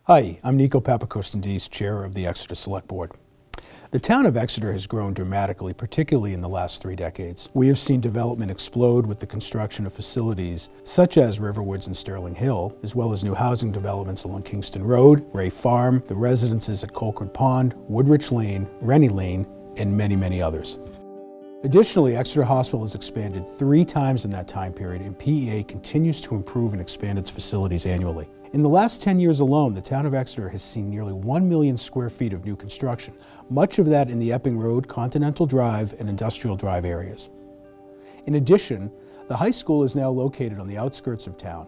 Hi, I'm Nico Papakostandis, Chair of the Exeter Select Board. The town of Exeter has grown dramatically, particularly in the last 3 decades. We have seen development explode with the construction of facilities such as Riverwoods and Sterling Hill, as well as new housing developments along Kingston Road, Ray Farm, the residences at Colquitt Pond, Woodrich Lane, Rennie Lane, and many, many others. Additionally, Exeter Hospital has expanded 3 times in that time period, and PEA continues to improve and expand its facilities annually. In the last 10 years alone, the town of Exeter has seen nearly 1 million square feet of new construction, much of that in the Epping Road, Continental Drive, and Industrial Drive areas. In addition, the high school is now located on the outskirts of town,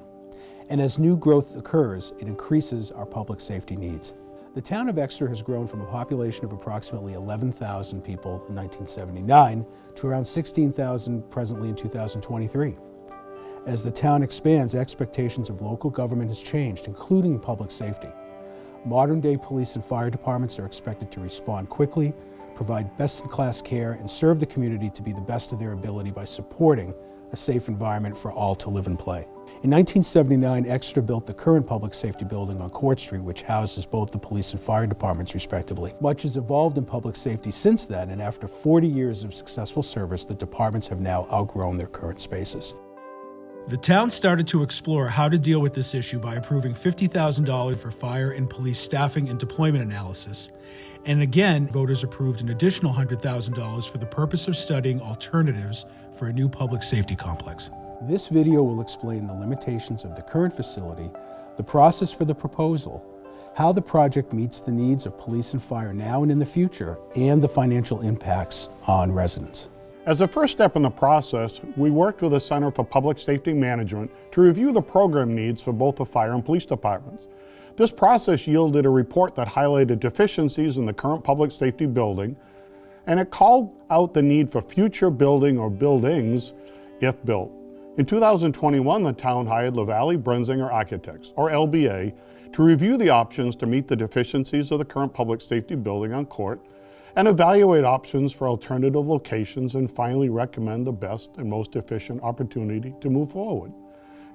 and as new growth occurs, it increases our public safety needs. The town of Exeter has grown from a population of approximately 11,000 people in 1979 to around 16,000 presently in 2023. As the town expands, expectations of local government has changed, including public safety. Modern-day police and fire departments are expected to respond quickly, provide best-in-class care, and serve the community to be the best of their ability by supporting a safe environment for all to live and play. In 1979, Exeter built the current public safety building on Court Street, which houses both the police and fire departments, respectively. Much has evolved in public safety since then, and after 40 years of successful service, the departments have now outgrown their current spaces. The town started to explore how to deal with this issue by approving $50,000 for fire and police staffing and deployment analysis. And again, voters approved an additional $100,000 for the purpose of studying alternatives for a new public safety complex. This video will explain the limitations of the current facility, the process for the proposal, how the project meets the needs of police and fire now and in the future, and the financial impacts on residents. As a first step in the process, we worked with the Center for Public Safety Management to review the program needs for both the fire and police departments. This process yielded a report that highlighted deficiencies in the current public safety building, and it called out the need for future building or buildings if built. In 2021, the town hired LaValle Brenzinger Architects, or LBA, to review the options to meet the deficiencies of the current public safety building on Court, and evaluate options for alternative locations and finally recommend the best and most efficient opportunity to move forward.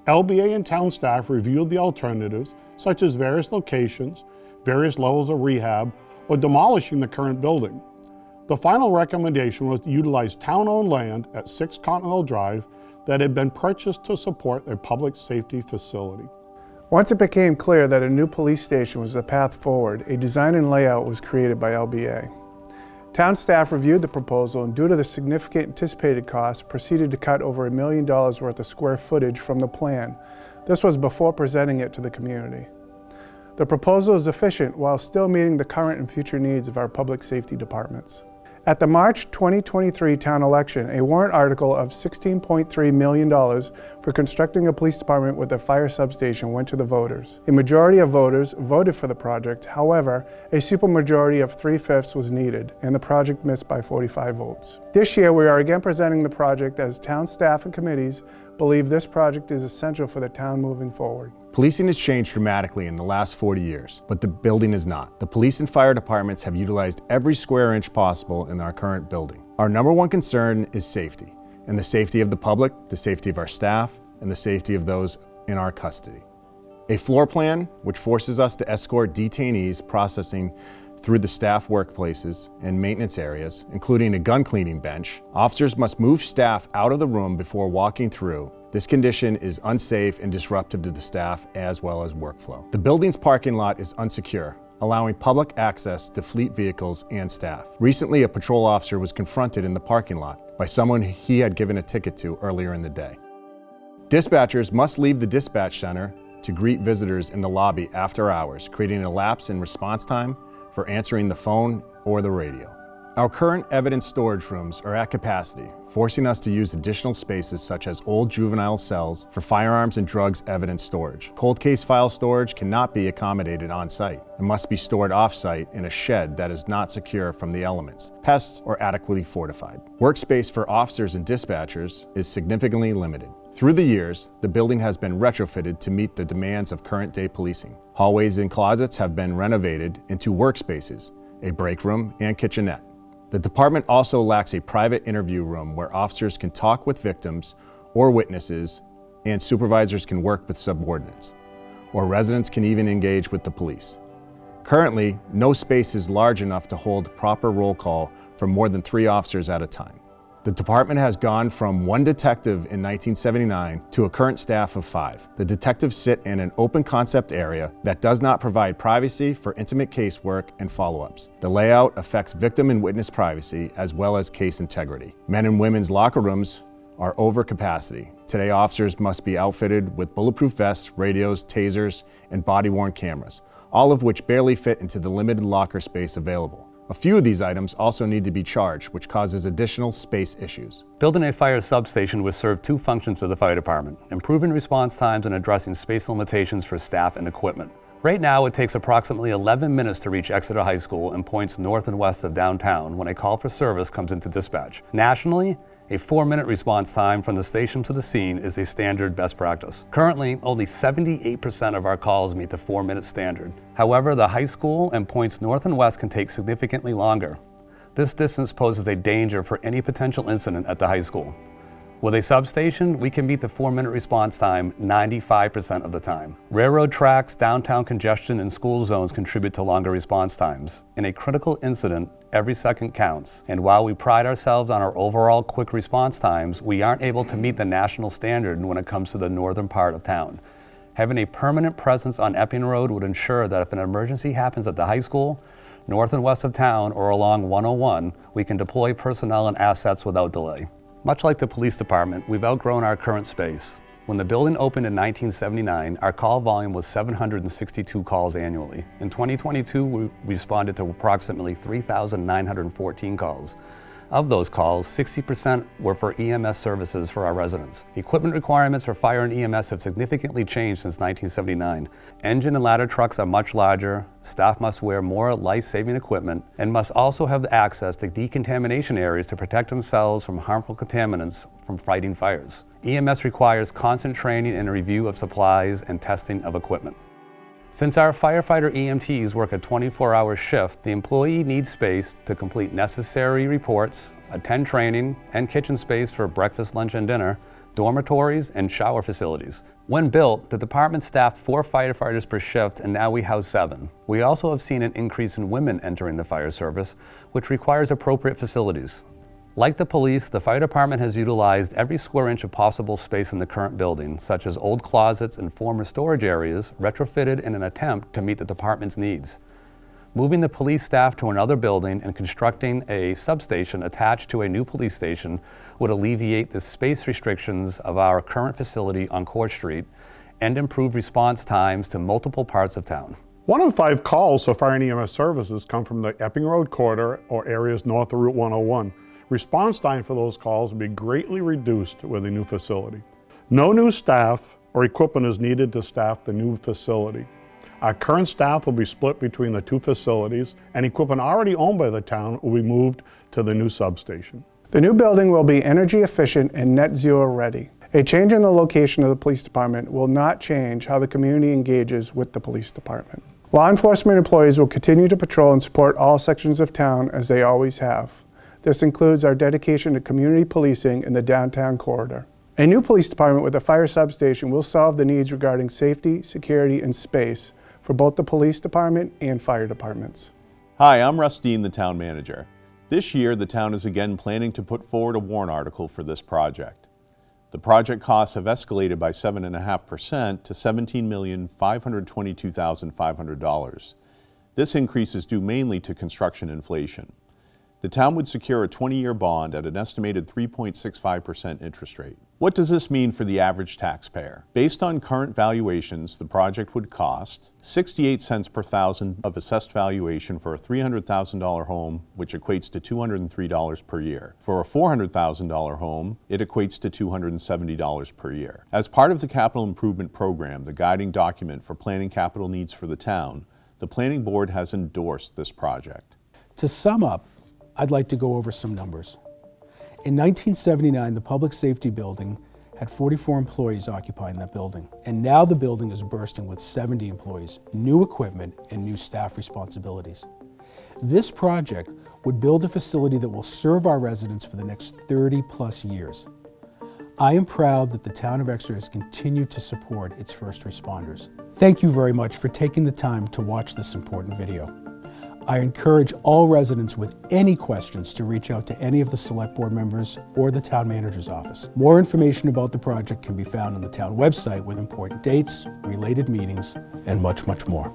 LBA and town staff reviewed the alternatives, such as various locations, various levels of rehab, or demolishing the current building. The final recommendation was to utilize town-owned land at 6 Continental Drive that had been purchased to support a public safety facility. Once it became clear that a new police station was the path forward, a design and layout was created by LBA. Town staff reviewed the proposal and due to the significant anticipated costs, proceeded to cut over $1 million worth of square footage from the plan. This was before presenting it to the community. The proposal is efficient while still meeting the current and future needs of our public safety departments. At the March 2023 town election, a warrant article of $16.3 million for constructing a police department with a fire substation went to the voters. A majority of voters voted for the project. However, a supermajority of 3/5 was needed, and the project missed by 45 votes. This year, we are again presenting the project as town staff and committees believe this project is essential for the town moving forward. Policing has changed dramatically in the last 40 years, but the building is not. The police and fire departments have utilized every square inch possible in our current building. Our #1 concern is safety, and the safety of the public, the safety of our staff, and the safety of those in our custody. A floor plan, which forces us to escort detainees processing through the staff workplaces and maintenance areas, including a gun cleaning bench. Officers must move staff out of the room before walking through. This condition is unsafe and disruptive to the staff as well as workflow. The building's parking lot is unsecure, allowing public access to fleet vehicles and staff. Recently, a patrol officer was confronted in the parking lot by someone he had given a ticket to earlier in the day. Dispatchers must leave the dispatch center to greet visitors in the lobby after hours, creating a lapse in response time for answering the phone or the radio. Our current evidence storage rooms are at capacity, forcing us to use additional spaces such as old juvenile cells for firearms and drugs evidence storage. Cold case file storage cannot be accommodated on site and must be stored off-site in a shed that is not secure from the elements, pests, or adequately fortified. Workspace for officers and dispatchers is significantly limited. Through the years, the building has been retrofitted to meet the demands of current-day policing. Hallways and closets have been renovated into workspaces, a break room, and kitchenette. The department also lacks a private interview room where officers can talk with victims or witnesses and supervisors can work with subordinates. or residents can even engage with the police. Currently, no space is large enough to hold proper roll call for more than 3 officers at a time. The department has gone from 1 detective in 1979 to a current staff of 5. The detectives sit in an open concept area that does not provide privacy for intimate casework and follow-ups. The layout affects victim and witness privacy as well as case integrity. Men and women's locker rooms are over capacity. Today, officers must be outfitted with bulletproof vests, radios, tasers, and body-worn cameras, all of which barely fit into the limited locker space available. A few of these items also need to be charged, which causes additional space issues. Building a fire substation would serve 2 functions for the fire department: improving response times and addressing space limitations for staff and equipment. Right now, it takes approximately 11 minutes to reach Exeter High School and points north and west of downtown when a call for service comes into dispatch. Nationally, a 4-minute response time from the station to the scene is a standard best practice. Currently, only 78% of our calls meet the 4-minute standard. However, the high school and points north and west can take significantly longer. This distance poses a danger for any potential incident at the high school. With a substation, we can meet the 4-minute response time 95% of the time. Railroad tracks, downtown congestion, and school zones contribute to longer response times. In a critical incident, every second counts. And while we pride ourselves on our overall quick response times, we aren't able to meet the national standard when it comes to the northern part of town. Having a permanent presence on Epping Road would ensure that if an emergency happens at the high school, north and west of town, or along 101, we can deploy personnel and assets without delay. Much like the police department, we've outgrown our current space. When the building opened in 1979, our call volume was 762 calls annually. In 2022, we responded to approximately 3,914 calls. Of those calls, 60% were for EMS services for our residents. Equipment requirements for fire and EMS have significantly changed since 1979. Engine and ladder trucks are much larger, staff must wear more life-saving equipment, and must also have access to decontamination areas to protect themselves from harmful contaminants from fighting fires. EMS requires constant training and a review of supplies and testing of equipment. Since our firefighter EMTs work a 24-hour shift, the employee needs space to complete necessary reports, attend training, and kitchen space for breakfast, lunch, and dinner, dormitories, and shower facilities. When built, the department staffed 4 firefighters per shift, and now we house 7. We also have seen an increase in women entering the fire service, which requires appropriate facilities. Like the police, the fire department has utilized every square inch of possible space in the current building, such as old closets and former storage areas, retrofitted in an attempt to meet the department's needs. Moving the police staff to another building and constructing a substation attached to a new police station would alleviate the space restrictions of our current facility on Court Street and improve response times to multiple parts of town. 1 in 5 calls for fire and EMS services come from the Epping Road corridor or areas north of Route 101. Response time for those calls will be greatly reduced with a new facility. No new staff or equipment is needed to staff the new facility. Our current staff will be split between the 2 facilities, and equipment already owned by the town will be moved to the new substation. The new building will be energy efficient and net zero ready. A change in the location of the police department will not change how the community engages with the police department. Law enforcement employees will continue to patrol and support all sections of town as they always have. This includes our dedication to community policing in the downtown corridor. A new police department with a fire substation will solve the needs regarding safety, security, and space for both the police department and fire departments. Hi, I'm Russ Dean, the town manager. This year, the town is again planning to put forward a warrant article for this project. The project costs have escalated by 7.5% to $17,522,500. This increase is due mainly to construction inflation. The town would secure a 20-year bond at an estimated 3.65% interest rate. What does this mean for the average taxpayer? Based on current valuations, the project would cost 68 cents per thousand of assessed valuation for a $300,000 home, which equates to $203 per year. For a $400,000 home, it equates to $270 per year. As part of the capital improvement program, the guiding document for planning capital needs for the town, the planning board has endorsed this project. To sum up, I'd like to go over some numbers. In 1979, the Public Safety Building had 44 employees occupying that building, and now the building is bursting with 70 employees, new equipment, and new staff responsibilities. This project would build a facility that will serve our residents for the next 30 plus years. I am proud that the town of Exeter has continued to support its first responders. Thank you very much for taking the time to watch this important video. I encourage all residents with any questions to reach out to any of the select board members or the town manager's office. More information about the project can be found on the town website with important dates, related meetings, and much, much more.